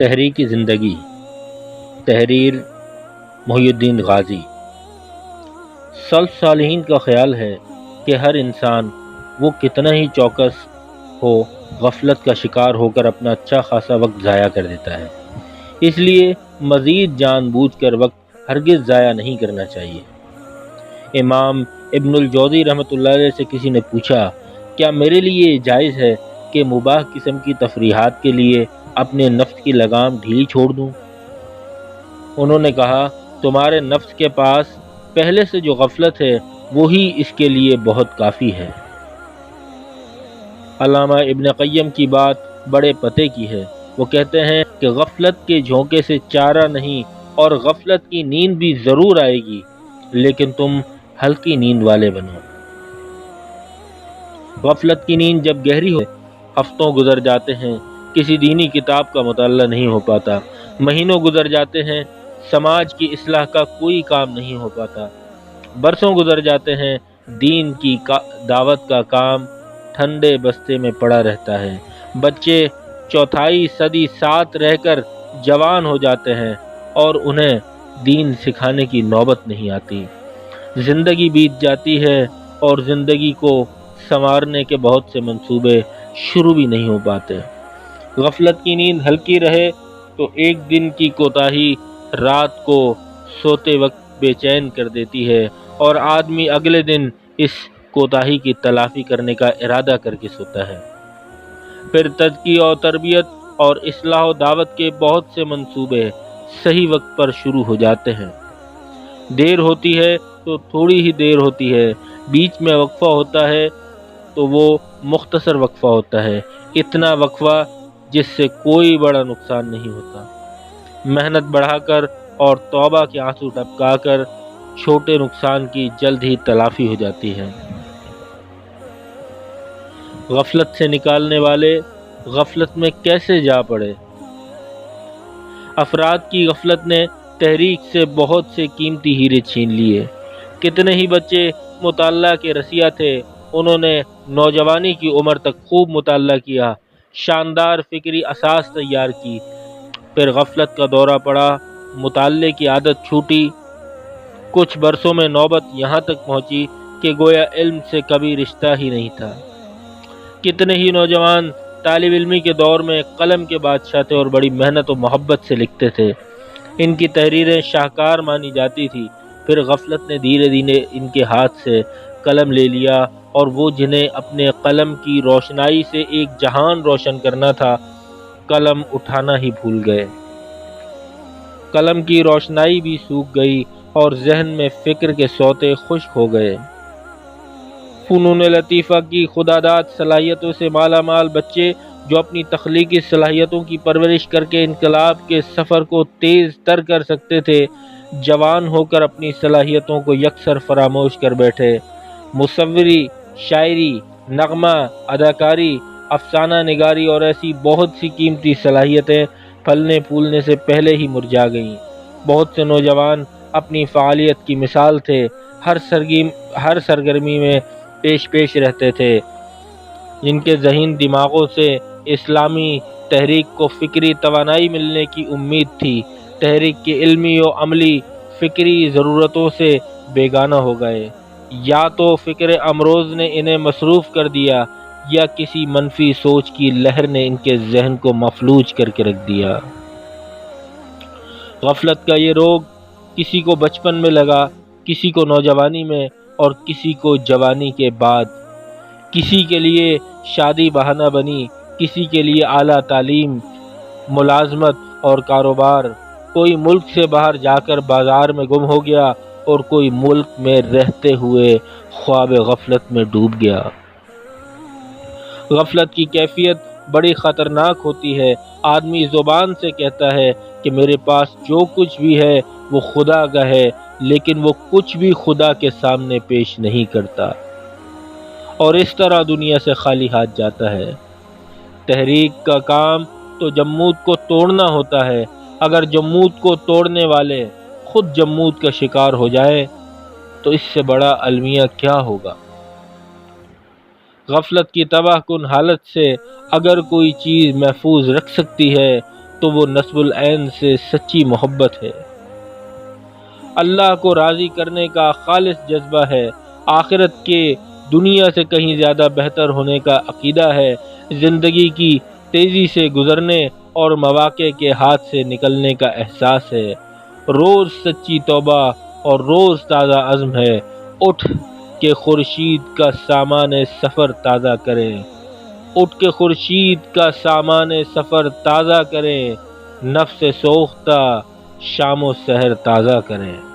تحریکی زندگی، تحریر محی الدین غازی۔ سلف صالحین کا خیال ہے کہ ہر انسان وہ کتنا ہی چوکس ہو، غفلت کا شکار ہو کر اپنا اچھا خاصا وقت ضائع کر دیتا ہے۔ اس لیے مزید جان بوجھ کر وقت ہرگز ضائع نہیں کرنا چاہیے۔ امام ابن الجوزی رحمۃ اللہ علیہ سے کسی نے پوچھا، کیا میرے لیے جائز ہے کہ مباح قسم کی تفریحات کے لیے اپنے نفس کی لگام ڈھیلی چھوڑ دوں؟ انہوں نے کہا، تمہارے نفس کے پاس پہلے سے جو غفلت ہے وہی اس کے لیے بہت کافی ہے۔ علامہ ابن قیم کی بات بڑے پتے کی ہے۔ وہ کہتے ہیں کہ غفلت کے جھونکے سے چارہ نہیں، اور غفلت کی نیند بھی ضرور آئے گی، لیکن تم ہلکی نیند والے بنو۔ غفلت کی نیند جب گہری ہو، ہفتوں گزر جاتے ہیں، کسی دینی کتاب کا مطالعہ نہیں ہو پاتا، مہینوں گزر جاتے ہیں، سماج کی اصلاح کا کوئی کام نہیں ہو پاتا، برسوں گزر جاتے ہیں، دین کی دعوت کا کام ٹھنڈے بستے میں پڑا رہتا ہے، بچے چوتھائی صدی ساتھ رہ کر جوان ہو جاتے ہیں اور انہیں دین سکھانے کی نوبت نہیں آتی، زندگی بیت جاتی ہے اور زندگی کو سنوارنے کے بہت سے منصوبے شروع بھی نہیں ہو پاتے۔ غفلت کی نیند ہلکی رہے تو ایک دن کی کوتاہی رات کو سوتے وقت بے چین کر دیتی ہے، اور آدمی اگلے دن اس کوتاہی کی تلافی کرنے کا ارادہ کر کے سوتا ہے۔ پھر تزکیہ و تربیت اور اصلاح و دعوت کے بہت سے منصوبے صحیح وقت پر شروع ہو جاتے ہیں۔ دیر ہوتی ہے تو تھوڑی ہی دیر ہوتی ہے، بیچ میں وقفہ ہوتا ہے تو وہ مختصر وقفہ ہوتا ہے، اتنا وقفہ جس سے کوئی بڑا نقصان نہیں ہوتا۔ محنت بڑھا کر اور توبہ کے آنسو ٹپکا کر چھوٹے نقصان کی جلد ہی تلافی ہو جاتی ہے۔ غفلت سے نکالنے والے غفلت میں کیسے جا پڑے؟ افراد کی غفلت نے تحریک سے بہت سے قیمتی ہیرے چھین لیے۔ کتنے ہی بچے مطالعہ کے رسیا تھے، انہوں نے نوجوانی کی عمر تک خوب مطالعہ کیا، شاندار فکری اساس تیار کی، پھر غفلت کا دورہ پڑا، مطالعے کی عادت چھوٹی، کچھ برسوں میں نوبت یہاں تک پہنچی کہ گویا علم سے کبھی رشتہ ہی نہیں تھا۔ کتنے ہی نوجوان طالب علمی کے دور میں قلم کے بادشاہ تھے اور بڑی محنت و محبت سے لکھتے تھے، ان کی تحریریں شاہکار مانی جاتی تھی، پھر غفلت نے دھیرے دھیرے ان کے ہاتھ سے قلم لے لیا، اور وہ جنہیں اپنے قلم کی روشنائی سے ایک جہان روشن کرنا تھا، قلم اٹھانا ہی بھول گئے۔ قلم کی روشنائی بھی سوکھ گئی اور ذہن میں فکر کے سوتے خشک ہو گئے۔ فنون لطیفہ کی خداداد صلاحیتوں سے مالا مال بچے جو اپنی تخلیقی صلاحیتوں کی پرورش کر کے انقلاب کے سفر کو تیز تر کر سکتے تھے، جوان ہو کر اپنی صلاحیتوں کو یکسر فراموش کر بیٹھے۔ مصوری، شاعری، نغمہ، اداکاری، افسانہ نگاری اور ایسی بہت سی قیمتی صلاحیتیں پھلنے پھولنے سے پہلے ہی مرجھا گئیں۔ بہت سے نوجوان اپنی فعالیت کی مثال تھے، ہر سرگرمی میں پیش رہتے تھے، جن کے ذہین دماغوں سے اسلامی تحریک کو فکری توانائی ملنے کی امید تھی، تحریک کی علمی و عملی فکری ضرورتوں سے بیگانہ ہو گئے۔ یا تو فکر امروز نے انہیں مصروف کر دیا، یا کسی منفی سوچ کی لہر نے ان کے ذہن کو مفلوج کر کے رکھ دیا۔ غفلت کا یہ روگ کسی کو بچپن میں لگا، کسی کو نوجوانی میں، اور کسی کو جوانی کے بعد۔ کسی کے لیے شادی بہانہ بنی، کسی کے لیے اعلیٰ تعلیم، ملازمت اور کاروبار، کوئی ملک سے باہر جا کر بازار میں گم ہو گیا، اور کوئی ملک میں رہتے ہوئے خواب غفلت میں ڈوب گیا۔ غفلت کی کیفیت بڑی خطرناک ہوتی ہے۔ آدمی زبان سے کہتا ہے کہ میرے پاس جو کچھ بھی ہے وہ خدا کا ہے، لیکن وہ کچھ بھی خدا کے سامنے پیش نہیں کرتا، اور اس طرح دنیا سے خالی ہاتھ جاتا ہے۔ تحریک کا کام تو جمود کو توڑنا ہوتا ہے، اگر جمود کو توڑنے والے خود جمود کا شکار ہو جائے تو اس سے بڑا المیہ کیا ہوگا۔ غفلت کی تباہ کن حالت سے اگر کوئی چیز محفوظ رکھ سکتی ہے تو وہ نصب العین سے سچی محبت ہے۔ اللہ کو راضی کرنے کا خالص جذبہ ہے، آخرت کے دنیا سے کہیں زیادہ بہتر ہونے کا عقیدہ ہے، زندگی کی تیزی سے گزرنے اور مواقع کے ہاتھ سے نکلنے کا احساس ہے۔ روز سچی توبہ اور روز تازہ عزم ہے، اٹھ کے خورشید کا سامان سفر تازہ کریں، اٹھ کے خورشید کا سامان سفر تازہ کریں، نفس سوختہ شام و سحر تازہ کریں۔